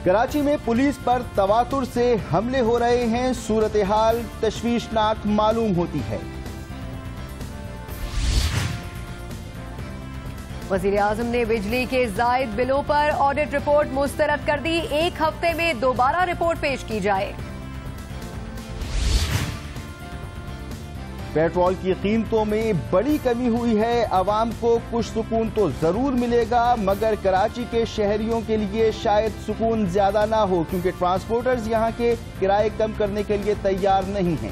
کراچی میں پولیس پر تواتر سے حملے ہو رہے ہیں، صورتحال تشویشناک معلوم ہوتی ہے۔ وزیراعظم نے بجلی کے زائد بلوں پر آڈٹ رپورٹ مسترد کر دی، 1 ہفتے میں دوبارہ رپورٹ پیش کی جائے۔ پیٹرول کی قیمتوں میں بڑی کمی ہوئی ہے، عوام کو کچھ سکون تو ضرور ملے گا، مگر کراچی کے شہریوں کے لیے شاید سکون زیادہ نہ ہو، کیونکہ ٹرانسپورٹرز یہاں کے کرائے کم کرنے کے لیے تیار نہیں ہیں۔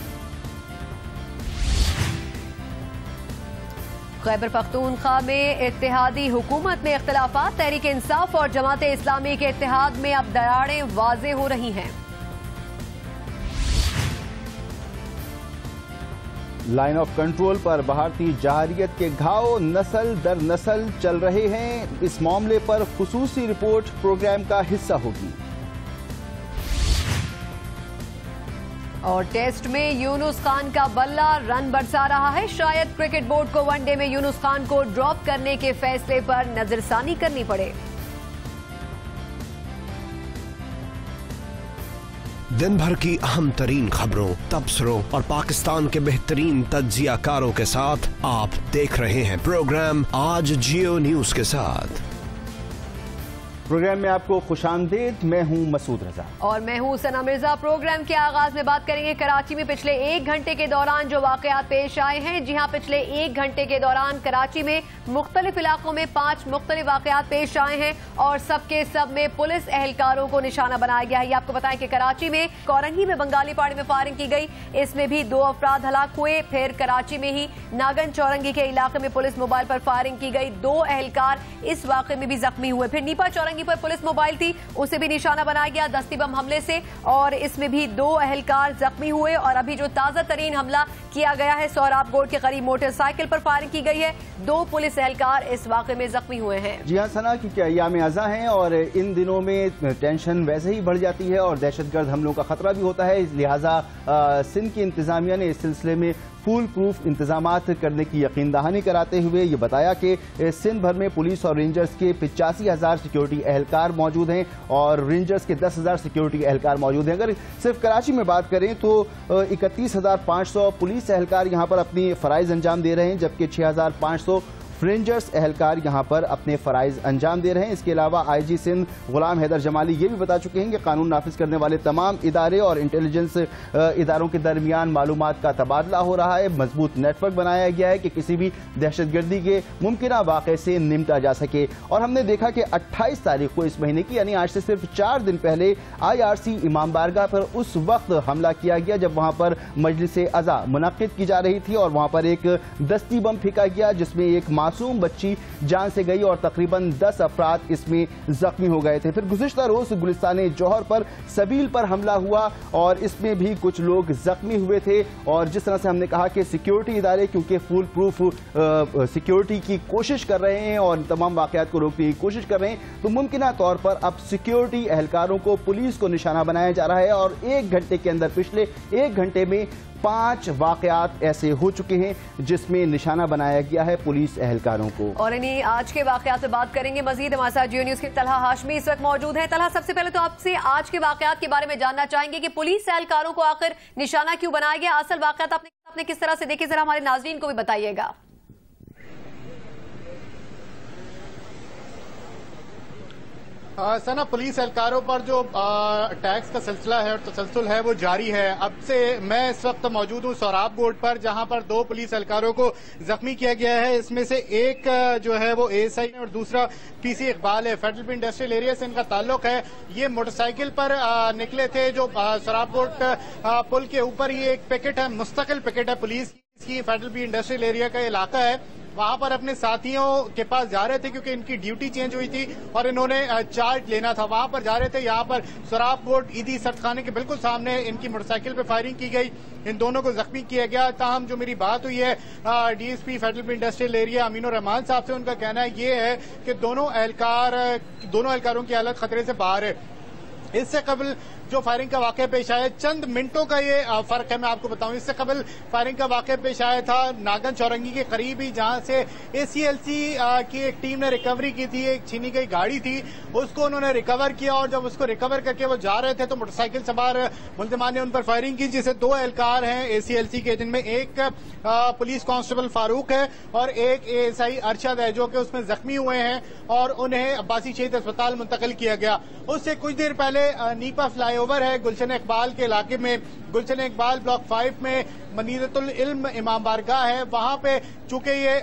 خیبر پختونخوا میں اتحادی حکومت میں اختلافات، تحریک انصاف اور جماعت اسلامی کے اتحاد میں اب دراڑیں واضح ہو رہی ہیں۔ لائن آف کنٹرول پر بھارتی جارحیت کے گھاؤ نسل در نسل چل رہے ہیں، اس معاملے پر خصوصی رپورٹ پروگرام کا حصہ ہوگی۔ اور ٹیسٹ میں یونس خان کا بلہ رن برسا رہا ہے، شاید کرکٹ بورڈ کو ون ڈے میں یونس خان کو ڈراپ کرنے کے فیصلے پر نظر ثانی کرنی پڑے۔ دن بھر کی اہم ترین خبروں، تبصروں اور پاکستان کے بہترین تجزیہ کاروں کے ساتھ آپ دیکھ رہے ہیں پروگرام آج جیو نیوز کے ساتھ۔ پروگرام میں آپ کو خوش آمدید، میں ہوں مسعود رضا اور میں ہوں ثنا مرزا۔ پروگرام کے آغاز میں بات کریں گے کراچی میں پچھلے 1 گھنٹے کے دوران جو واقعات پیش آئے ہیں۔ جی ہاں، پچھلے 1 گھنٹے کے دوران کراچی میں مختلف علاقوں میں 5 مختلف واقعات پیش آئے ہیں اور سب کے سب میں پولیس اہلکاروں کو نشانہ بنایا گیا ہے۔ یہ آپ کو بتائیں کہ کراچی میں کورنگی میں بنگالی پاڑی میں فائرنگ کی گئی، اس میں بھی 2 افراد ہلاک ہوئے۔ پھر کراچی میں ہی ناگن چورنگی کے علاقے میں پولیس موبائل پر فائرنگ کی گئی، 2 اہلکار اس واقعے میں بھی زخمی ہوئے۔ پھر نیپا چورنگی پر پولیس موبائل تھی، اسے بھی نشانہ بنایا گیا دستی بم حملے سے، اور اس میں بھی 2 اہلکار زخمی ہوئے۔ اور ابھی جو تازہ ترین حملہ کیا گیا ہے سوراب گوڑ کے قریب موٹر سائیکل پر فائرنگ کی گئی ہے، 2 پولیس اہلکار اس واقعے میں زخمی ہوئے ہیں۔ جی ہاں ثنا، کیونکہ ایام اعزاں ہیں اور ان دنوں میں ٹینشن ویسے ہی بڑھ جاتی ہے اور دہشت گرد حملوں کا خطرہ بھی ہوتا ہے، لہٰذا سندھ کی انتظامیہ نے اس سلسلے میں فول پروف انتظامات کرنے کی یقین دہانی کراتے ہوئے یہ بتایا کہ سندھ بھر میں پولیس اور رینجرز کے 85,000 سیکیورٹی اہلکار موجود ہیں اور رینجرز کے 10,000 سیکیورٹی اہلکار موجود ہیں۔ اگر صرف کراچی میں بات کریں تو 31,500 پولیس اہلکار یہاں پر اپنی فرائض انجام دے رہے ہیں، جبکہ 6,500 رینجرز اہلکار یہاں پر اپنے فرائض انجام دے رہے ہیں۔ اس کے علاوہ آئی جی سندھ غلام حیدر جمالی یہ بھی بتا چکے ہیں کہ قانون نافذ کرنے والے تمام ادارے اور انٹیلیجنس اداروں کے درمیان معلومات کا تبادلہ ہو رہا ہے، مضبوط نیٹ ورک بنایا گیا ہے کہ کسی بھی دہشت گردی کے ممکنہ واقعے سے نمٹا جا سکے۔ اور ہم نے دیکھا کہ 28 تاریخ کو اس مہینے کی، یعنی آج سے صرف 4 دن پہلے IRC امام بارگاہ پر اس وقت حملہ کیا گیا جب وہاں پر مجلس عزا منعقد کی جا رہی تھی اور وہاں پر ایک دستی بم پھینکا گیا جس میں ایک معصوم بچی جان سے گئی اور تقریباً 10 افراد اس میں زخمی ہو گئے تھے۔ پھر گزشتہ روز گلستان جوہر پر سبیل پر حملہ ہوا اور اس میں بھی کچھ لوگ زخمی ہوئے تھے، اور جس طرح سے ہم نے کہا کہ سیکیورٹی ادارے کیونکہ فول پروف سیکیورٹی کی کوشش کر رہے ہیں اور تمام واقعات کو روکنے کی کوشش کر رہے ہیں، تو ممکنہ طور پر اب سیکیورٹی اہلکاروں کو پولیس کو نشانہ بنایا جا رہا ہے اور 1 گھنٹے کے اندر پچھلے 1 گھنٹے میں 5 واقعات ایسے ہو چکے ہیں جس میں نشانہ بنایا گیا ہے پولیس اہلکاروں کو۔ اور انہیں آج کے واقعات سے بات کریں گے مزید، ہمارے ساتھ جیو نیوز کے طلحہ ہاشمی اس وقت موجود ہیں۔ طلحہ، سب سے پہلے تو آپ سے آج کے واقعات کے بارے میں جاننا چاہیں گے کہ پولیس اہلکاروں کو آخر نشانہ کیوں بنایا گیا، اصل واقعات آپ نے کس طرح سے دیکھے، ذرا ہمارے ناظرین کو بھی بتائیے گا۔ سنا، پولیس اہلکاروں پر جو ٹیکس کا سلسلہ ہے اور تسلسل ہے وہ جاری ہے۔ اب سے میں اس وقت موجود ہوں سوراب گوڑ پر، جہاں پر 2 پولیس اہلکاروں کو زخمی کیا گیا ہے۔ اس میں سے ایک جو ہے وہ ASI اور دوسرا PC اقبال ہے، فیڈرل پی انڈسٹریل ایریا سے ان کا تعلق ہے۔ یہ موٹر سائیکل پر نکلے تھے، جو سوراب گوڑ پل کے اوپر یہ ایک پکٹ ہے، مستقل پکٹ ہے پولیس کی، فیڈرل پی انڈسٹریل ایریا کا علاقہ ہے، وہاں پر اپنے ساتھیوں کے پاس جا رہے تھے کیونکہ ان کی ڈیوٹی چینج ہوئی تھی اور انہوں نے چارج لینا تھا، وہاں پر جا رہے تھے۔ یہاں پر سوراب گوڑ عیدی سرد خانے کے بالکل سامنے ان کی موٹر سائیکل پہ فائرنگ کی گئی، ان دونوں کو زخمی کیا گیا۔ تاہم جو میری بات ہوئی ہے DSP فیڈرل پی انڈسٹریل ایریا امین الرحمان صاحب سے، ان کا کہنا یہ ہے کہ دونوں اہلکاروں کی حالت خطرے سے باہر ہے۔ इससे कबल जो फायरिंग का वाकया पेश आया, चंद मिनटों का ये फर्क है, मैं आपको बताऊं। इससे कबल फायरिंग का वाकया पेश आया था नागन चौरंगी के करीब ही, जहां से ACLC की एक टीम ने रिकवरी की थी। एक छीनी गई गाड़ी थी, उसको उन्होंने रिकवर किया, और जब उसको रिकवर करके वो जा रहे थे तो मोटरसाइकिल सवार मुल्जिमान ने उन पर फायरिंग की, जिससे 2 एहलकार हैं ACLC के, जिनमें एक पुलिस कांस्टेबल फारूक है और एक ASI अरशद है, जो कि उसमें जख्मी हुए हैं और उन्हें अब्बासी शहीद अस्पताल मुंतकिल किया गया। उससे कुछ देर पहले नीपा फ्लाईओवर है गुलशन इकबाल के इलाके में, गुलशन इकबाल ब्लॉक 5 में मदीनतुल इल्म इमाम बारगाह है, वहां पे चूंकि ये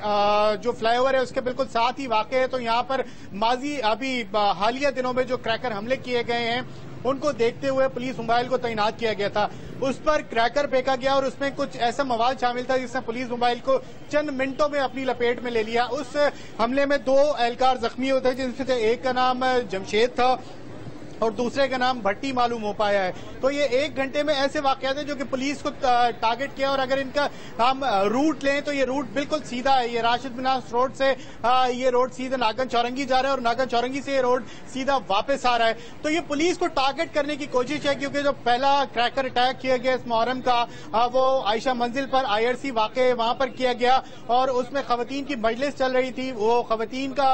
जो फ्लाईओवर है उसके बिल्कुल साथ ही वाक़ है, तो यहाँ पर माजी अभी हालिया दिनों में जो क्रैकर हमले किए गए हैं उनको देखते हुए पुलिस मोबाइल को तैनात किया गया था। उस पर क्रैकर फेंका गया और उसमें कुछ ऐसा मवाद शामिल था जिसने पुलिस मोबाइल को चंद मिनटों में अपनी लपेट में ले लिया। उस हमले में 2 एहलकार जख्मी होते हैं, जिनमें से एक का नाम जमशेद था और दूसरे का नाम भट्टी मालूम हो पाया है। तो ये 1 घंटे में ऐसे वाकयात हैं जो कि पुलिस को टारगेट किया, और अगर इनका हम रूट लें तो ये रूट बिल्कुल सीधा है। ये राशिद मिनास रोड से ये रोड सीधा नागन चौरंगी जा रहा है और नागन चौरंगी से ये रोड सीधा वापस आ रहा है। तो ये पुलिस को टारगेट करने की कोशिश है, क्योंकि जो पहला क्रैकर अटैक किया गया इस मुहर्रम का वो आयशा मंजिल पर IRC वाक़े वहां पर किया गया, और उसमें खवातीन की मजलिस चल रही थी। वो खवातीन का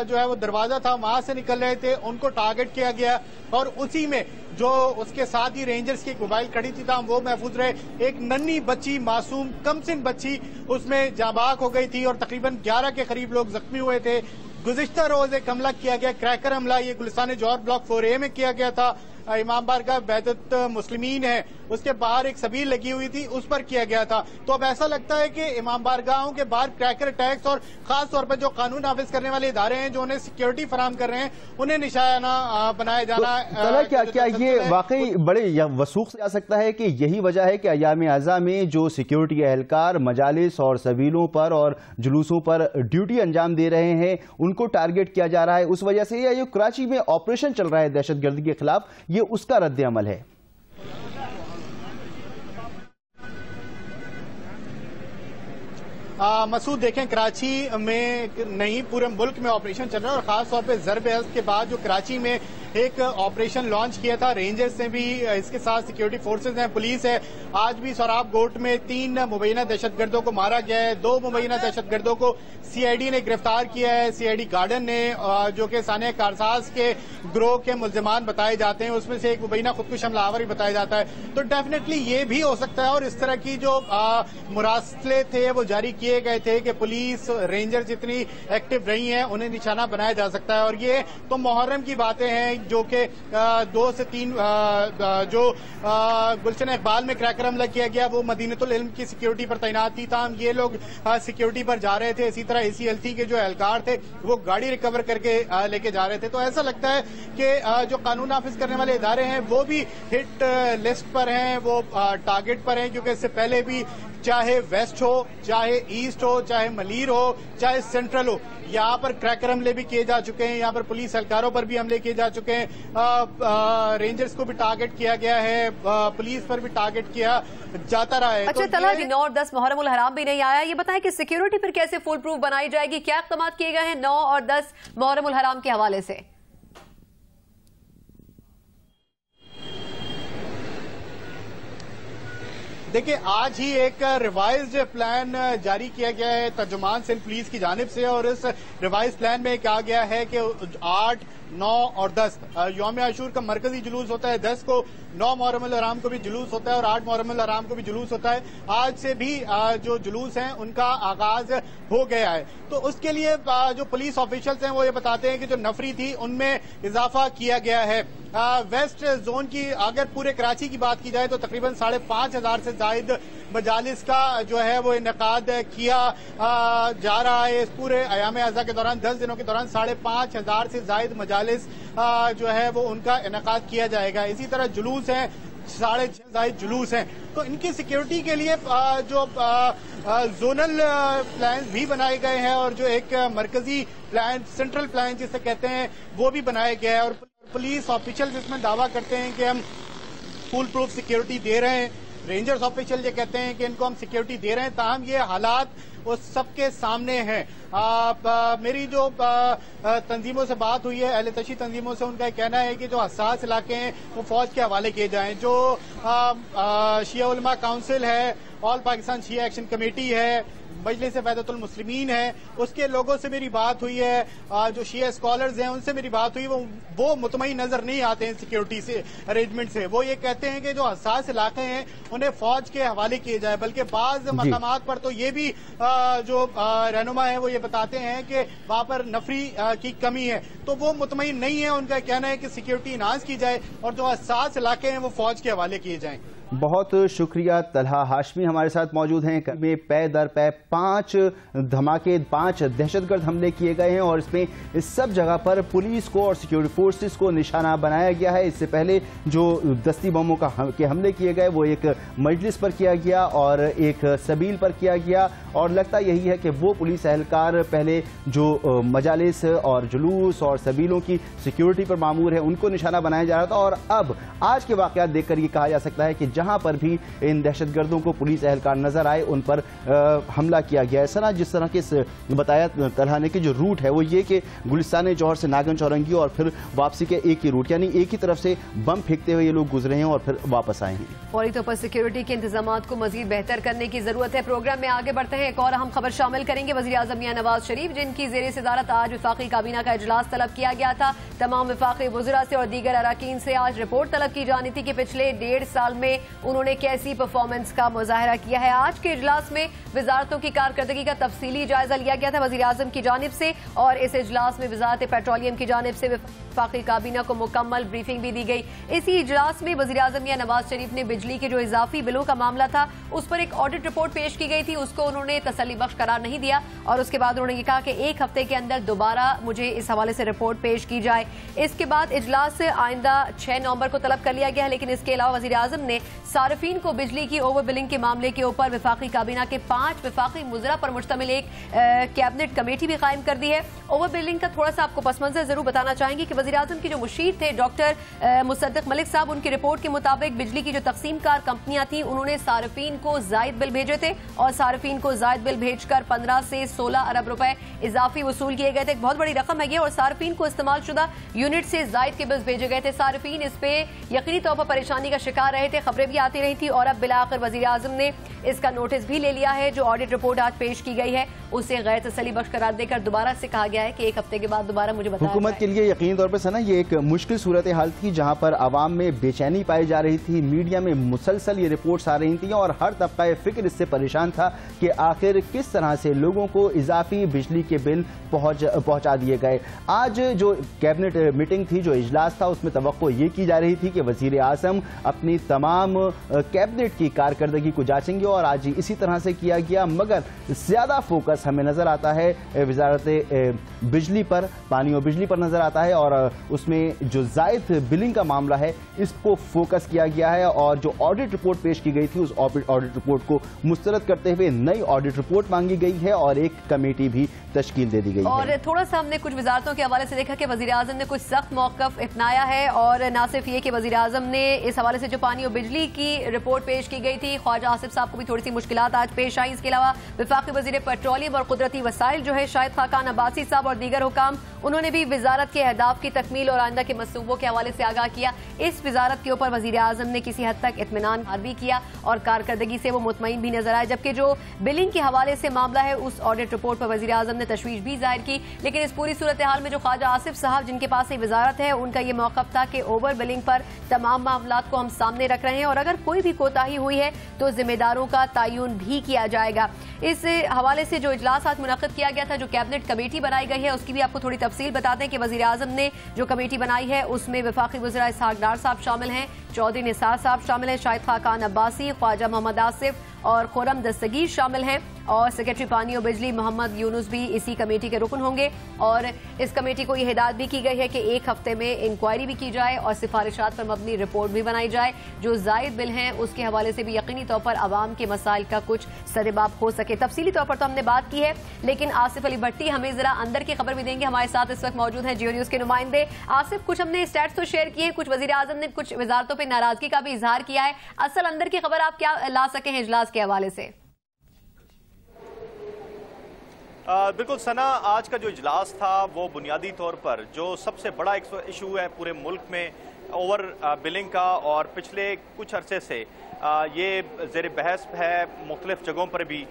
जो है वो दरवाजा था, वहां से निकल रहे थे, उनको टारगेट किया गया, और उसी में जो उसके साथ ही रेंजर्स की एक मोबाइल खड़ी थी तमाम वो महफूज रहे। एक नन्ही बच्ची, मासूम कमसिन बच्ची उसमें जाबाक हो गई थी, और तकरीबन 11 के करीब लोग जख्मी हुए थे। गुज़िश्ता रोज एक हमला किया गया, क्रैकर हमला, ये गुलिस्तान जौहर ब्लॉक 4A में किया गया था। इमाम बारगाह बैदत मुस्लिमीन है, उसके बाहर एक सबील लगी हुई थी, उस पर किया गया था। तो अब ऐसा लगता है कि इमाम बारगाहों के बाहर क्रैकर अटैक्स, और खास तौर पर जो कानून नाफिज करने वाले इदारे हैं जो उन्हें सिक्योरिटी फराहम कर रहे हैं, उन्हें निशाना बनाया जाना। तो क्या ये वाकई बड़े वसूख से आ सकता है कि यही वजह है कि अय्याम अज़ा में जो सिक्योरिटी एहलकार मजालिस और सबीलों पर और जुलूसों पर ड्यूटी अंजाम दे रहे हैं उनको टारगेट किया जा रहा है, उस वजह से ये कराची में ऑपरेशन चल रहा है दहशतगर्दी के खिलाफ, ये उसका रद्द अमल है? मसूद देखें, कराची में नहीं पूरे मुल्क में ऑपरेशन चल रहा है, और खास तौर पे ज़रब अज़द के बाद जो कराची में एक ऑपरेशन लॉन्च किया था रेंजर्स ने भी, इसके साथ सिक्योरिटी फोर्सेज हैं, पुलिस है। आज भी सोराब गोट में 3 मुबैना दहशतगर्दों को मारा गया है, 2 मुबैना दहशतगर्दों को CID ने गिरफ्तार किया है। CID गार्डन ने, जो कि सानिया कारसाज के ग्रोह के मुल्जिमान बताए जाते हैं, उसमें से एक मुबैना खुदकुश हमलावर भी बताया जाता है। तो डेफिनेटली ये भी हो सकता है, और इस तरह की जो मुरासले थे वो जारी किए गए थे कि पुलिस रेंजर जितनी एक्टिव रही हैं उन्हें निशाना बनाया जा सकता है। और ये तो मुहर्रम की बातें हैं, जो कि 2 से 3 जो गुलशन इकबाल में क्रैकर हमला किया गया वो मदीनतुल इल्म की सिक्योरिटी पर तैनात थी, ताहम ये लोग सिक्योरिटी पर जा रहे थे। इसी तरह ACLC के जो एहलकार थे वो गाड़ी रिकवर करके लेके जा रहे थे। तो ऐसा लगता है कि जो कानून नाफिज करने वाले इदारे हैं वो भी हिट लिस्ट पर हैं, वो टारगेट पर हैं, क्योंकि इससे पहले भी चाहे वेस्ट हो, चाहे ईस्ट हो, चाहे मलीर हो, चाहे सेंट्रल हो, यहाँ पर क्रैकर हमले भी किए जा चुके हैं, यहाँ पर पुलिस एहलकारों पर भी हमले किए जा चुके हैं। रेंजर्स को भी टारगेट किया गया है, पुलिस पर भी टारगेट किया जाता रहा है। अच्छा, तला जी 9 और 10 मुहर्रम उल हराम भी नहीं आया, ये बताएं कि सिक्योरिटी पर कैसे फुल प्रूफ बनाई जाएगी, क्या इक़दाम किए गए हैं 9 और 10 मुहर्रम उल हराम के हवाले से? देखिए, आज ही एक रिवाइज्ड प्लान जारी किया गया है तर्जुमान सिंध पुलिस की जानिब से, और इस रिवाइज्ड प्लान में कहा गया है कि 8, 9 और 10 यौम आशूर का मरकजी जुलूस होता है, 10 को 9 मुहर्रम उल हराम को भी जुलूस होता है और 8 मुहर्रम उल हराम को भी जुलूस होता है। आज से भी जो जुलूस हैं उनका आगाज हो गया है। तो उसके लिए जो पुलिस ऑफिशियल्स हैं वो ये बताते हैं कि जो नफरी थी उनमें इजाफा किया गया है। वेस्ट जोन की अगर पूरे कराची की बात की जाए तो तकरीबन 5,500 से जायद मजालिस का जो है वो इनेकाद किया जा रहा है। इस पूरे अयाम अज़ा के दौरान 10 दिनों के दौरान 5,500 से जायद मजालिस जो है वो उनका इनेकाद किया जाएगा। इसी तरह जुलूस हैं, 6.5 जायद जुलूस हैं। तो इनकी सिक्योरिटी के लिए जो जोनल प्लान भी बनाए गए हैं और जो एक मरकजी प्लान, सेंट्रल प्लान जिसे कहते हैं, वो भी बनाया गया है। और पुलिस ऑफिशियल इसमें दावा करते हैं कि हम फुल प्रूफ सिक्योरिटी दे रहे हैं, रेंजर्स ऑफिशियल ये कहते हैं कि इनको हम सिक्योरिटी दे रहे हैं, ताहम ये हालात वो सबके सामने हैं। मेरी जो तंजीमों से बात हुई है, अहले तशी तंजीमों से, उनका कहना है कि जो हसास इलाके हैं वो फौज के हवाले किए जाएं। जो शिया उलमा काउंसिल है, ऑल पाकिस्तान शिया एक्शन कमेटी है, मजलिस वहदतुल मुस्लिमीन है, उसके लोगों से मेरी बात हुई है। जो शिया स्कॉलर्स हैं उनसे मेरी बात हुई, वो मुतमईन नजर नहीं आते हैं सिक्योरिटी से, अरेंजमेंट से। वो ये कहते हैं कि जो हसास इलाके हैं उन्हें फौज के हवाले किए जाए, बल्कि बाज मकामात पर तो ये भी जो रहनुमा है वो ये बताते हैं कि वहां पर नफरी की कमी है, तो वो मुतमईन नहीं है। उनका कहना है कि सिक्योरिटी इन्हांस की जाए और जो हसास इलाके हैं वो फौज के हवाले किए जाएं। बहुत शुक्रिया। तलहा हाशमी हमारे साथ मौजूद हैं। में पै दर पै 5 धमाके, 5 दहशतगर्द हमले किए गए हैं और इसमें इस सब जगह पर पुलिस को और सिक्योरिटी फोर्सेस को निशाना बनाया गया है। इससे पहले जो दस्ती बमों के हमले किए गए वो एक मजलिस पर किया गया और एक सबील पर किया गया, और लगता यही है कि वो पुलिस एहलकार पहले जो मजालिस और जुलूस और सबीलों की सिक्योरिटी पर मामूर है उनको निशाना बनाया जा रहा था, और अब आज के वाक़यात देखकर ये कहा जा सकता है कि जहां पर भी इन दहशतगर्दों को पुलिस एहलकार नजर आए उन पर हमला किया गया है। सना, जिस तरह के बताया तलहा ने कि जो रूट है वो ये कि गुलिस्तान जौहर से नागन चौरंगी और फिर वापसी के एक ही रूट, यानी एक ही तरफ से बम फेंकते हुए ये लोग गुजरे हैं और फिर वापस आए हैं। फौरी तौर पर सिक्योरिटी के इंतजाम को मजीद बेहतर करने की जरूरत है। प्रोग्राम में आगे बढ़ते हैं, एक और अहम खबर शामिल करेंगे। वज़ीर आज़म मियां नवाज शरीफ, जिनकी ज़ेरे सदारत आज वफाकी काबीना का इजलास तलब किया गया था, तमाम वफाकी वज़रा से और दीगर अराकीन से आज रिपोर्ट तलब की जानी थी कि पिछले 1.5 साल में उन्होंने कैसी परफॉर्मेंस का मुजाहरा किया है। आज के इजलास में वजारतों की कारकर्दगी का तफसीली जायजा लिया गया था वज़ीर आज़म की जानिब से, और इस इजलास में वजारत पेट्रोलियम की जानिब से वफाकी काबीना को मुकम्मल ब्रीफिंग भी दी गई। इसी इजलास में वज़ीर आज़म मियां नवाज शरीफ ने बिजली के जो इजाफी बिलों का मामला था उस पर एक ऑडिट रिपोर्ट पेश की गई थी, उसको उन्होंने तसल्ली बख्श करार नहीं दिया, और उसके बाद उन्होंने ये कहा कि 1 हफ्ते के अंदर दोबारा मुझे इस हवाले से रिपोर्ट पेश की जाए। इसके बाद इजलास आइंदा 6 नवंबर को तलब कर लिया गया है, लेकिन इसके अलावा वज़ीर आज़म ने सार्फिन को बिजली की ओवर बिलिंग के मामले के ऊपर वफाकी काबीना के 5 वफाकी मुजरा पर मुश्तमिल एक कैबिनेट कमेटी भी कायम कर दी है। ओवर बिलिंग का थोड़ा सा आपको पस मंजर जरूर बताना चाहेंगे कि वज़ीर आज़म के जो मुशीर थे डॉक्टर मुसद्दिक मलिक साहब, उनकी रिपोर्ट के मुताबिक बिजली की जो तकसीम कार कंपनियां थी उन्होंने सार्फिन को जायद बिल भेजे थे, और सार्फिन को जायद बिल भेजकर 15 से 16 अरब रुपए इजाफी वसूल किए गए थे। एक बहुत बड़ी रकम है ये, और सार्फिन को इस्तेमाल शुदा यूनिट से जायद के बिल्स भेजे गए थे। सार्फिन इस पे यकीनी तौर पर परेशानी का शिकार रहे थे, खबरें भी आती रही थी, और अब बिलाखिर वज़ीर आज़म ने इसका नोटिस भी ले लिया है। जो ऑडिट रिपोर्ट आज पेश की गई है उसे गैर तसल्ली बख्श करार देकर दोबारा से कहा गया है कि 1 हफ्ते के बाद दोबारा मुझे बताया। हुकूमत के लिए यकीनी तौर पर सना ये एक मुश्किल सूरत हाल थी, जहां पर आवाम में बेचैनी पाई जा रही थी, मीडिया में मुसलसल ये रिपोर्ट्स आ रही थी और हर तबका फिक्र इससे परेशान था कि आखिर किस तरह से लोगों को इजाफी बिजली के बिल पहुंचा दिए गए। आज जो कैबिनेट मीटिंग थी, जो इजलास था, उसमें तवक्को ये की जा रही थी कि वजीर आज़म अपनी तमाम कैबिनेट की कारकर्दगी को जांचेंगे, और आज इसी तरह से किया गया, मगर ज्यादा फोकस हमें नजर आता है वजारत बिजली पर, पानी और बिजली पर नजर आता है, और उसमें जो जायद बिलिंग का मामला है इसको फोकस किया गया है। और जो ऑडिट रिपोर्ट पेश की गई थी उस ऑडिट रिपोर्ट को मुस्तरद करते हुए नई ऑडिट रिपोर्ट मांगी गई है और एक कमेटी भी तश्कील दे दी गई है। और थोड़ा सा हमने कुछ वजारतों के हवाले से देखा कि वज़ीर आज़म ने कुछ सख्त मौक़िफ़ अपनाया है, और न सिर्फ ये कि वज़ीर आज़म ने इस हवाले से जो पानी और बिजली की रिपोर्ट पेश की गई थी, ख्वाजा आसिफ साहब को भी थोड़ी सी मुश्किलात आज पेश आई। इसके अलावा वफाकी वज़ीर पेट्रोलियम और कुदरती वसाइल जो है शाहिद खाकान अब्बासी साहब और दीगर हुकाम, उन्होंने भी वजारत के अहदाफ की तकमील और आइंदा के मंसूबों के हवाले से आगाह किया। इस वजारत के ऊपर वज़ीर आज़म ने किसी हद तक इत्मीनान भी किया और कारकर्दगी से वो मुतमईन भी नजर आए, जबकि जो बिलिंग के हवाले से मामला है उस ऑडिट रिपोर्ट पर वज़ीर आज़म ने तशवीश भी जाहिर की। लेकिन इस पूरी सूरत हाल में जो ख्वाजा आसिफ साहब जिनके पास ये वजारत है, उनका ये मौक़िफ़ था कि ओवर बिलिंग पर तमाम मामलात को हम सामने रख रहे हैं, और अगर कोई भी कोताही हुई है तो जिम्मेदारों का तयन भी किया जाएगा। इस हवाले से जो इजलास आज मुनक़िद किया गया था, जो कैबिनेट कमेटी बनाई गई है, उसकी भी आपको थोड़ी तफसील बताते हैं कि वज़ीर आज़म ने जो कमेटी बनाई है उसमें वफाकी वज़रा इसहाक़ डार साहब शामिल हैं, चौधरी निसार साहब शामिल हैं, शाहिद खाकान अब्बासी, ख्वाजा मोहम्मद आसिफ और खुरम दस्तगीर शामिल हैं और सेक्रेटरी पानी और बिजली मोहम्मद यूनुस भी इसी कमेटी के रुकन होंगे। और इस कमेटी को यह हिदायत भी की गई है कि एक हफ्ते में इंक्वायरी भी की जाए और सिफारिशात पर मबनी रिपोर्ट भी बनाई जाए। जो जायद बिल हैं उसके हवाले से भी यकीनी तौर पर आवाम के मसाइल का कुछ सरेबाब हो सके। तफसीली तौर पर तो हमने बात की है, लेकिन आसिफ अली भट्टी हमें जरा अंदर की खबर भी देंगे। हमारे साथ इस वक्त मौजूद हैं जियो न्यूज के नुमाइंदे। आसिफ, कुछ हमने स्टैट्स तो शेयर किए, कुछ वजीर आजम ने कुछ वजारतों पर नाराजगी का भी इजहार किया है। असल अंदर की खबर आप क्या ला सके हैं इजलास के हवाले से? बिल्कुल सना, आज का जो इजलास था वो बुनियादी तौर पर जो सबसे बड़ा इशू है पूरे मुल्क में ओवर बिलिंग का, और पिछले कुछ अरसे से ये ज़ेर बहस है मुख्तलिफ जगहों पर भी।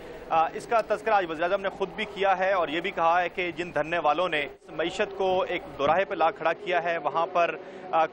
इसका तज़किरा आज वज़ीर-ए-आज़म ने खुद भी किया है और ये भी कहा है कि जिन धरने वालों ने मईशत को एक दोराहे पर ला खड़ा किया है, वहाँ पर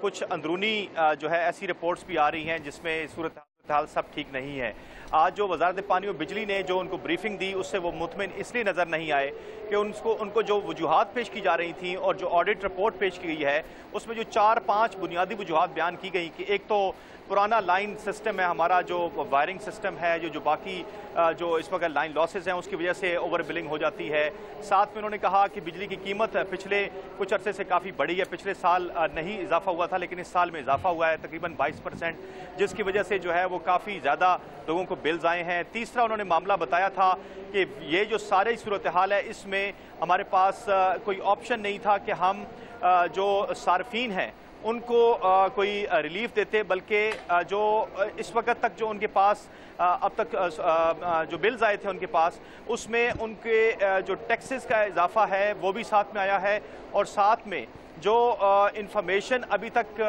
कुछ अंदरूनी जो है ऐसी रिपोर्ट्स भी आ रही हैं जिसमें सूरत हाल सब ठीक नहीं है। आज जो वजारत पानी और बिजली ने जो उनको ब्रीफिंग दी उससे वो मुतमिन इसलिए नज़र नहीं आए कि उनको जो वजूहात पेश की जा रही थी और जो ऑडिट रिपोर्ट पेश की गई है उसमें जो 4-5 बुनियादी वजूहात बयान की गई कि एक तो पुराना लाइन सिस्टम है हमारा, जो वायरिंग सिस्टम है, जो बाकी जो इस वक्त लाइन लॉसेज हैं उसकी वजह से ओवर बिलिंग हो जाती है। साथ में उन्होंने कहा कि बिजली की कीमत पिछले कुछ अरसे से काफ़ी बढ़ी है। पिछले साल नहीं इजाफा हुआ था लेकिन इस साल में इजाफा हुआ है तकरीबन 22%, जिसकी वजह से जो है वो काफ़ी ज़्यादा लोगों को बिल्स आए हैं। तीसरा उन्होंने मामला बताया था कि ये जो सारी सूरत हाल है इसमें हमारे पास कोई ऑप्शन नहीं था कि हम जो सार्फिन हैं उनको कोई रिलीफ देते, बल्कि जो इस वक्त तक जो उनके पास अब तक जो बिल्स आए थे उनके पास उसमें उनके जो टैक्सेस का इजाफा है वो भी साथ में आया है। और साथ में जो इंफॉर्मेशन अभी तक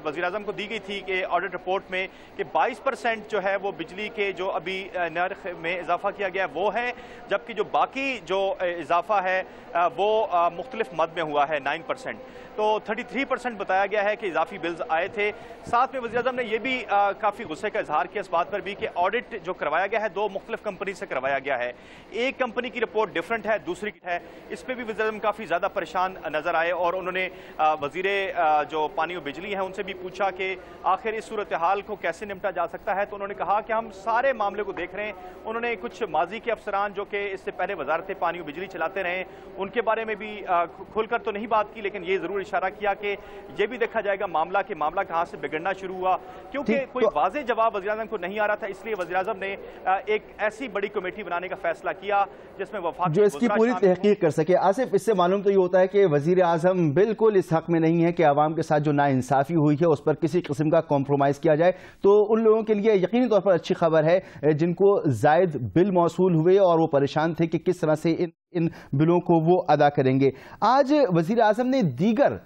वज़ीर-ए-आज़म को दी गई थी कि ऑडिट रिपोर्ट में कि 22% जो है वो बिजली के जो अभी नर्ख में इजाफा किया गया वो है, जबकि जो बाकी जो इजाफा है वो मुख्तलिफ मद में हुआ है 9%। तो 33% बताया गया है कि इजाफी बिल्स आए थे। साथ में वज़ीर-ए-आज़म ने यह भी काफ़ी गुस्से का इजहार किया इस बात पर भी कि ऑडिट जो करवाया गया है 2 मुख्तलिफ कंपनी से करवाया गया है, एक कंपनी की रिपोर्ट डिफरेंट है, दूसरी की है। इस पर भी वज़ीर-ए-आज़म काफ़ी ज़्यादा परेशान नजर आए और उन्होंने वज़ीरे जो पानी और बिजली हैं उनसे भी पूछा कि आखिर इस सूरत हाल को कैसे निपटा जा सकता है। तो उन्होंने कहा कि हम सारे मामले को देख रहे हैं। उन्होंने कुछ माजी के अफसरान जो कि इससे पहले वजारत पानी और बिजली चलाते रहे उनके बारे में भी खुलकर तो नहीं बात की, लेकिन ये जरूर इशारा किया कि ये भी देखा जाएगा मामला कहाँ से बिगड़ना शुरू हुआ, क्योंकि कोई वाज़ेह जवाब वज़ीर-ए-आज़म को नहीं आ रहा था। इसलिए वज़ीर-ए-आज़म ने एक ऐसी बड़ी कमेटी बनाने का फैसला किया जिसमें वफाकी जो इसकी पूरी तहकीक कर सके। आसिफ, इससे मालूम तो ये होता है कि वज़ीर-ए-आज़म बिल्कुल इस हक में नहीं है कि आवाम के साथ जो नाइंसाफी हुई है उस पर किसी किस्म का कॉम्प्रोमाइज़ किया जाए। तो उन लोगों के लिए यकीनी तौर पर अच्छी खबर है जिनको जायद बिल मौसूल हुए और वो परेशान थे कि किस तरह से इन बिलों को वो अदा करेंगे। आज वज़ीर-ए-आज़म ने दीगर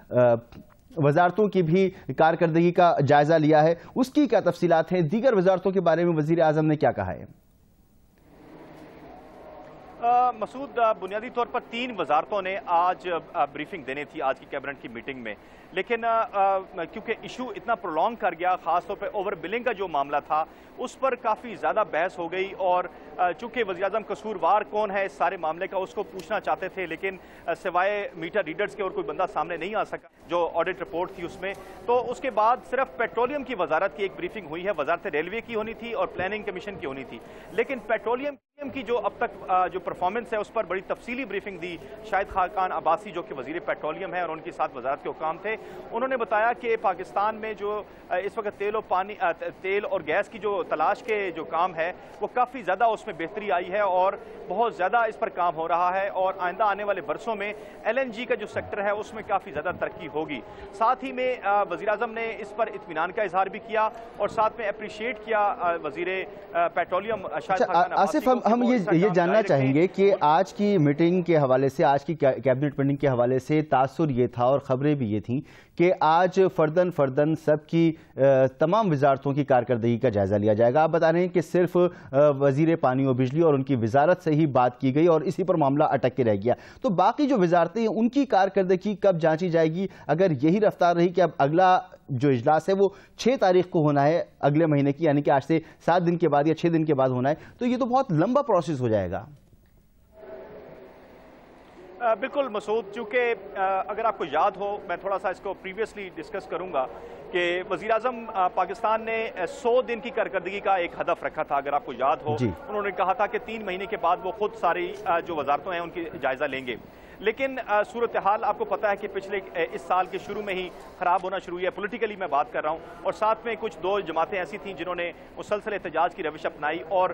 वजारतों की भी कारकर्दगी का जायजा लिया है, उसकी क्या तफसीलात हैं? दीगर वजारतों के बारे में वज़ीर-ए-आज़म ने क्या कहा है? मसूद, बुनियादी तौर पर 3 वजारतों ने आज ब्रीफिंग देनी थी आज की कैबिनेट की मीटिंग में, लेकिन क्योंकि इशू इतना प्रोलॉन्ग कर गया, खासतौर पर ओवर बिलिंग का जो मामला था उस पर काफ़ी ज़्यादा बहस हो गई और चूंकि वज़ीर-ए-आज़म कसूरवार कौन है इस सारे मामले का उसको पूछना चाहते थे, लेकिन सिवाय मीटर रीडर्स के और कोई बंदा सामने नहीं आ सका जो ऑडिट रिपोर्ट थी उसमें। तो उसके बाद सिर्फ पेट्रोलियम की वजारत की एक ब्रीफिंग हुई है, वजारत रेलवे की होनी थी और प्लानिंग कमीशन की होनी थी, लेकिन पेट्रोलियम की जो अब तक जो परफॉर्मेंस है उस पर बड़ी तफसीली ब्रीफिंग दी शाहिद खान अब्बासी जो कि वजीर पेट्रोलियम है और उनके साथ वजारत के हुकाम थे। उन्होंने बताया कि पाकिस्तान में जो इस वक्त तेल और गैस की जो तलाश के जो काम है वो काफ़ी ज़्यादा उसमें बेहतरी आई है और बहुत ज़्यादा इस पर काम हो रहा है और आइंदा आने वाले बरसों में LNG का जो सेक्टर है उसमें काफ़ी ज़्यादा तरक्की होगी। साथ ही में वज़ीर-ए-आज़म ने इस पर इत्मीनान का इजहार भी किया और साथ में अप्रिशिएट किया वज़ीर पेट्रोलियम शाहिद खान। आसिफ, हम ये जानना चाहेंगे कि आज की मीटिंग के हवाले से, आज की कैबिनेट मीटिंग के हवाले से तासुर ये था और खबरें भी ये थीं कि आज फर्दन सबकी तमाम वजारतों की कारकर्दगी का जायजा लिया जाएगा। आप बता रहे हैं कि सिर्फ वजीर पानी और बिजली और उनकी वजारत से ही बात की गई और इसी पर मामला अटक के रह गया। तो बाकी जो वजारतें हैं उनकी कारकर्दगी कब जांची जाएगी? अगर यही रफ्तार रही कि अब अगला जो इजलास है वो 6 तारीख को होना है अगले महीने की, यानी कि आज से 7 दिन के बाद या 6 दिन के बाद होना है, तो ये तो बहुत लंबा प्रोसेस हो जाएगा। बिल्कुल मसूद, चूँकि अगर आपको याद हो, मैं थोड़ा सा इसको प्रीवियसली डिस्कस करूंगा कि वज़ीर-ए-आज़म पाकिस्तान ने 100 दिन की कारकर्दगी का एक हदफ रखा था। अगर आपको याद हो, उन्होंने कहा था कि 3 महीने के बाद वो खुद सारी जो वजारतें हैं उनकी जायज़ा लेंगे। लेकिन सूरत हाल आपको पता है कि पिछले इस साल के शुरू में ही ख़राब होना शुरू हुई है। पॉलिटिकली मैं बात कर रहा हूँ, और साथ में कुछ 2 जमातें ऐसी थीं जिन्होंने मुसलसल एहतजाज की रविश अपनाई, और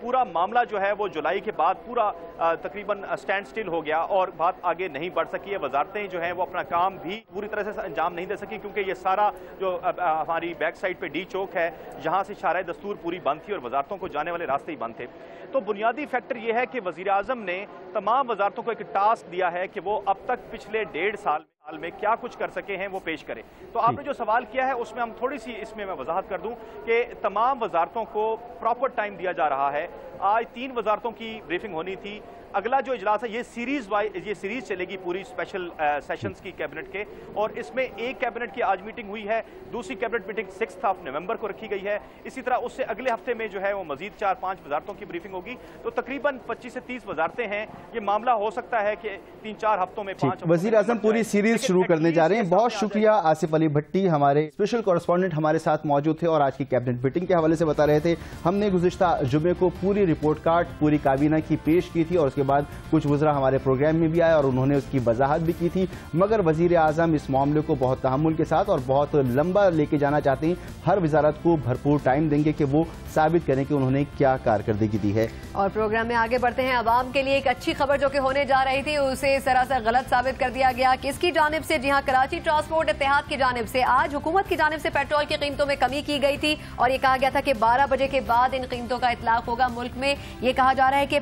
पूरा मामला जो है वो जुलाई के बाद पूरा तकरीबन स्टैंड स्टिल हो गया और बात आगे नहीं बढ़ सकी है। वजारतें जो हैं वो अपना काम भी पूरी तरह से अंजाम नहीं दे सकी, क्योंकि ये सारा जो हमारी बैक साइड पे डी चौक है, यहाँ से शाराए दस्तूर पूरी बंद थी और वजारतों को जाने वाले रास्ते ही बंद थे। तो बुनियादी फैक्टर ये है कि वज़ीर-ए-आज़म ने तमाम वजारतों को एक टास्क दिया है कि वो अब तक पिछले 1.5 साल में क्या कुछ कर सके हैं वो पेश करें। तो आपने जो सवाल किया है उसमें हम थोड़ी सी इसमें मैं वजाहत कर दूं कि तमाम वजारतों को प्रॉपर टाइम दिया जा रहा है। आज 3 वजारतों की ब्रीफिंग होनी थी। अगला जो इजलास है ये सीरीज चलेगी पूरी स्पेशल सेशंस की कैबिनेट के, और इसमें एक कैबिनेट की आज मीटिंग हुई है, दूसरी कैबिनेट मीटिंग 6 नवंबर को रखी गई है। इसी तरह उससे अगले हफ्ते में जो है वो मजीद 4-5 वजारतों की ब्रीफिंग होगी। तो तकरीबन 25 से 30 वजारतें हैं। ये मामला हो सकता है कि 3-4 हफ्तों में 5 वज़ीर-ए-आज़म पूरी सीरीज शुरू करने जा रहे हैं। बहुत शुक्रिया आसिफ अली भट्टी, हमारे स्पेशल कॉरेस्पॉन्डेंट हमारे साथ मौजूद थे और आज की कैबिनेट मीटिंग के हवाले से बता रहे थे। हमने गुज़िश्ता जुमे को पूरी रिपोर्ट कार्ड पूरी काबीना की पेश की थी और उसके बाद कुछ वज़रा हमारे प्रोग्राम में भी आए और उन्होंने उसकी वजाहत भी की थी, मगर वज़ीर-ए-आज़म इस मामले को बहुत तहम्मुल के साथ और बहुत लंबा लेके जाना चाहते हैं। हर वजारत को भरपूर टाइम देंगे कि वो साबित करें कि उन्होंने क्या कारकर्दगी दी है। और प्रोग्राम में आगे बढ़ते हैं। अवाम के लिए एक अच्छी खबर जो कि होने जा रही थी उसे सरासर गलत साबित कर दिया गया। किसकी जानिब से? जी हां, कराची ट्रांसपोर्ट इत्तेहाद की जानिब से आज हुकूमत की जानिब से पेट्रोल की कीमतों में कमी की गई थी और ये कहा गया था कि 12 बजे के बाद इन कीमतों का इतलाक होगा मुल्क में। ये कहा जा रहा है कि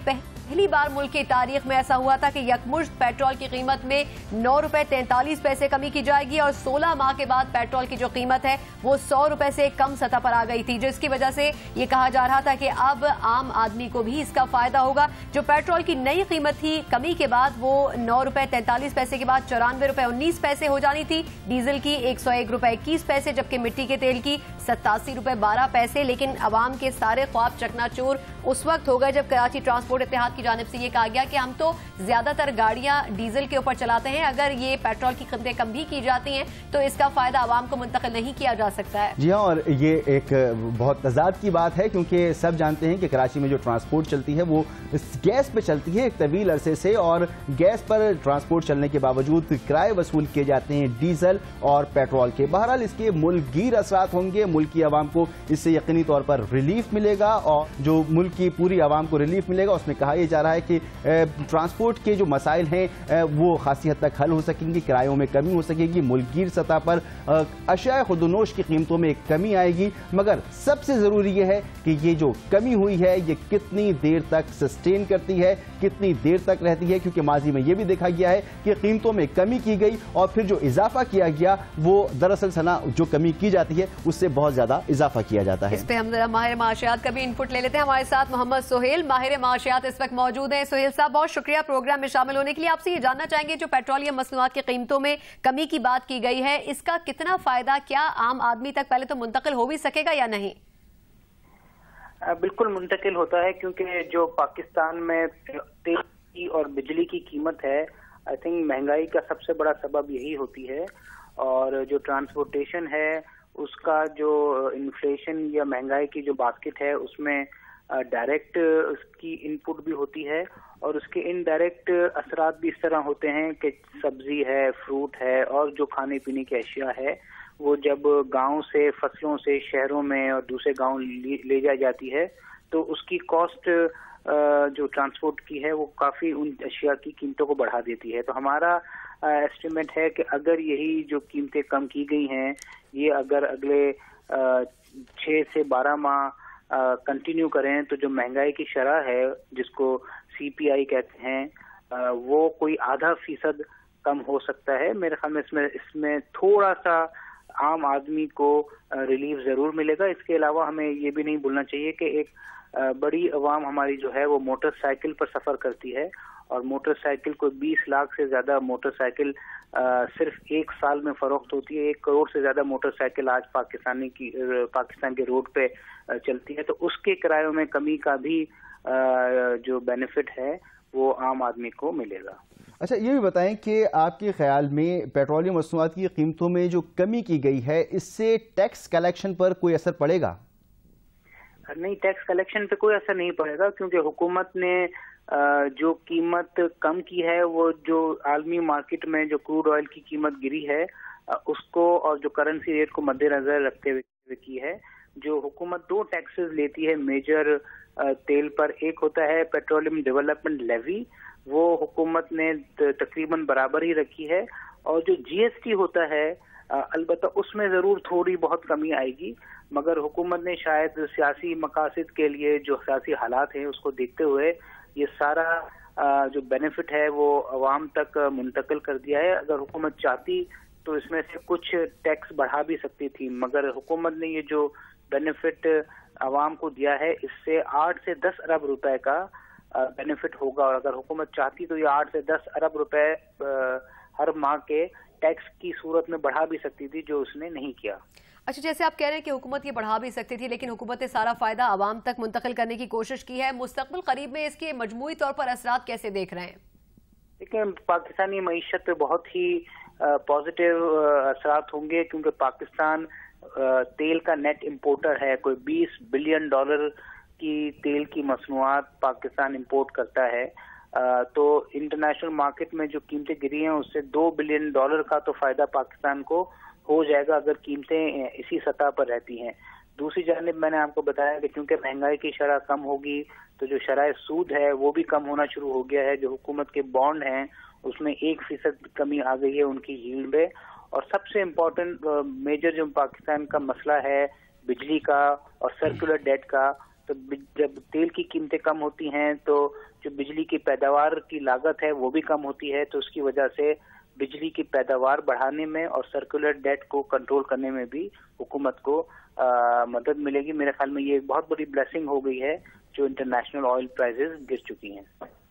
पहली बार मुल्क की तारीख में ऐसा हुआ था कि यकमुश्त पेट्रोल की कीमत में 9 रुपए 43 पैसे कमी की जाएगी और 16 माह के बाद पेट्रोल की जो कीमत है वो 100 रुपए से कम सतह पर आ गई थी, जिसकी वजह से ये कहा जा रहा था कि अब आम आदमी को भी इसका फायदा होगा। जो पेट्रोल की नई कीमत थी कमी के बाद वो 9 रुपए 43 पैसे के बाद 94 रुपए 19 पैसे हो जानी थी, डीजल की 101 रुपए 21 पैसे, जबकि मिट्टी के तेल की 87 रुपए 12 पैसे। लेकिन अवाम के सारे ख्वाब चकनाचूर उस वक्त हो गए जब कराची ट्रांसपोर्ट इत्तेहाद की जानिब से ये कहा गया कि हम तो ज्यादातर गाड़ियां डीजल के ऊपर चलाते हैं, अगर ये पेट्रोल की कीमतें कम भी की जाती हैं तो इसका फायदा आवाम को मुंतकिल नहीं किया जा सकता है। जी हाँ, और ये एक बहुत तजाद की बात है क्योंकि सब जानते हैं कि कराची में जो ट्रांसपोर्ट चलती है वो गैस पे चलती है एक तवील अरसे से, और गैस पर ट्रांसपोर्ट चलने के बावजूद किराए वसूल किए जाते हैं डीजल और पेट्रोल के। बहरहाल इसके मुल्कगीर असरात होंगे, मुल्क की आवाम को इससे यकीनी तौर पर रिलीफ मिलेगा, और जो मुल्क की पूरी आवाम को रिलीफ मिलेगा उसमें कहा यह जा रहा है कि ट्रांसपोर्ट के जो मसाइल हैं वो खासी हद तक हल हो सकेंगे, किरायों में कमी हो सकेगी, मुल्कगीर सतह पर अशिया खुदोनोश की कीमतों में कमी आएगी। मगर सबसे ज़रूरी यह है कि ये जो कमी हुई है ये कितनी देर तक सस्टेन करती है, कितनी देर तक रहती है, क्योंकि माजी में यह भी देखा गया है कि कीमतों में कमी की गई और फिर जो इजाफा किया गया वो दरअसल सना जो कमी की जाती है उससे बहुत ज्यादा इजाफा किया जाता है। इस पे हम जरा माहिर माशियात का भी इनपुट ले लेते हैं। हमारे साथ मोहम्मद सोहेल माहिर माशियात इस वक्त मौजूद हैं। सोहेल साहब, बहुत शुक्रिया प्रोग्राम में शामिल होने के लिए। आपसे ये जानना चाहेंगे जो पेट्रोलियम मसनूआत की कीमतों में कमी की बात की गई है, इसका कितना फायदा क्या आम आदमी तक पहले तो मुंतकिल हो भी सकेगा या नहीं? बिल्कुल मुंतकिल होता है, क्योंकि जो पाकिस्तान में तेल की और बिजली की कीमत है, आई थिंक महंगाई का सबसे बड़ा सबब यही होती है। और जो ट्रांसपोर्टेशन है उसका जो इन्फ्लेशन या महंगाई की जो बास्केट है उसमें डायरेक्ट उसकी इनपुट भी होती है और उसके इनडायरेक्ट असरात भी इस तरह होते हैं कि सब्जी है, फ्रूट है और जो खाने पीने की अशिया है वो जब गांव से फसलों से शहरों में और दूसरे गांव ले जाई जाती है तो उसकी कॉस्ट जो ट्रांसपोर्ट की है वो काफी उन अशिया की कीमतों को बढ़ा देती है। तो हमारा एस्टिमेट है कि अगर यही जो कीमतें कम की गई हैं ये अगर अगले 6 से 12 माह कंटिन्यू करें तो जो महंगाई की शरह है जिसको CPI कहते हैं वो कोई ½ कम हो सकता है। मेरे ख्याल में इसमें थोड़ा सा आम आदमी को रिलीफ जरूर मिलेगा। इसके अलावा हमें ये भी नहीं भूलना चाहिए कि एक बड़ी अवाम हमारी जो है वो मोटरसाइकिल पर सफर करती है और मोटरसाइकिल को 20 लाख से ज्यादा मोटरसाइकिल सिर्फ एक साल में फरोख्त होती है। 1 करोड़ से ज्यादा मोटरसाइकिल आज पाकिस्तान के रोड पे चलती है। तो उसके किरायों में कमी का भी जो बेनिफिट है वो आम आदमी को मिलेगा। अच्छा, ये भी बताएं कि आपके ख्याल में पेट्रोलियम मसनूआत की कीमतों में जो कमी की गई है, इससे टैक्स कलेक्शन पर कोई असर पड़ेगा? नहीं, टैक्स कलेक्शन पे कोई असर नहीं पड़ेगा, क्योंकि हुकूमत ने जो कीमत कम की है वो जो आलमी मार्केट में जो क्रूड ऑयल की कीमत गिरी है उसको और जो करेंसी रेट को मद्देनजर रखते हुए की है। जो हुकूमत दो टैक्सेस लेती है मेजर तेल पर, एक होता है पेट्रोलियम डेवलपमेंट लेवी, वो हुकूमत ने तकरीबन बराबर ही रखी है, और जो जीएसटी होता है अलबत्ता उसमें जरूर थोड़ी बहुत कमी आएगी, मगर हुकूमत ने शायद सियासी मकासद के लिए जो सियासी हालात हैं उसको देखते हुए ये सारा जो बेनिफिट है वो अवाम तक मुंतकिल कर दिया है। अगर हुकूमत चाहती तो इसमें से कुछ टैक्स बढ़ा भी सकती थी, मगर हुकूमत ने ये जो बेनिफिट अवाम को दिया है इससे 8 से 10 अरब रुपए का बेनिफिट होगा, और अगर हुकूमत चाहती तो ये 8 से 10 अरब रुपए हर माह के टैक्स की सूरत में बढ़ा भी सकती थी, जो उसने नहीं किया। अच्छा, जैसे आप कह रहे हैं कि हुकूमत ये बढ़ा भी सकती थी, लेकिन हुकूमत ने सारा फायदा आवाम तक मुंतकिल करने की कोशिश की है। मुस्तकबिल करीब में इसके मजमूई तौर पर असरात कैसे देख रहे हैं? देखिए, पाकिस्तानी मईशत पे बहुत ही पॉजिटिव असरात होंगे, क्योंकि पाकिस्तान तेल का नेट इंपोर्टर है। कोई $20 बिलियन की तेल की मसनूआत पाकिस्तान इंपोर्ट करता है, तो इंटरनेशनल मार्केट में जो कीमतें गिरी हैं उससे $2 बिलियन का तो फायदा पाकिस्तान को हो जाएगा अगर कीमतें इसी सतह पर रहती हैं। दूसरी जानिब मैंने आपको बताया कि क्योंकि महंगाई की शरह कम होगी तो जो शरह सूद है वो भी कम होना शुरू हो गया है। जो हुकूमत के बॉन्ड हैं उसमें 1% कमी आ गई है उनकी यील्ड में। और सबसे इम्पोर्टेंट मेजर जो पाकिस्तान का मसला है बिजली का और सर्कुलर डेट का, तो जब तेल की कीमतें कम होती हैं तो जो बिजली की पैदावार की लागत है वो भी कम होती है, तो उसकी वजह से बिजली की पैदावार बढ़ाने में और सर्कुलर डेट को कंट्रोल करने में भी हुकूमत को मदद मिलेगी। मेरे ख्याल में ये एक बहुत बड़ी ब्लेसिंग हो गई है जो इंटरनेशनल ऑयल प्राइसेस गिर चुकी हैं।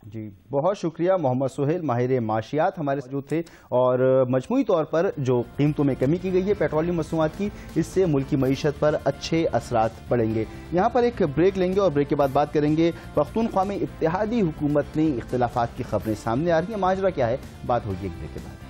जी, बहुत शुक्रिया। मोहम्मद सुहेल माहिर माशियात हमारे मौजूद थे। और मजमूई तौर पर जो कीमतों में कमी की गई है पेट्रोलियम मसनूआत की, इससे मुल्की मईशत पर अच्छे असरात पड़ेंगे। यहाँ पर एक ब्रेक लेंगे और ब्रेक के बाद बात करेंगे पख्तूनख्वा में इत्तेहादी हुकूमत में इख्तिलाफात की खबरें सामने आ रही हैं, माजरा क्या है, बात होगी एक ब्रेक के बाद।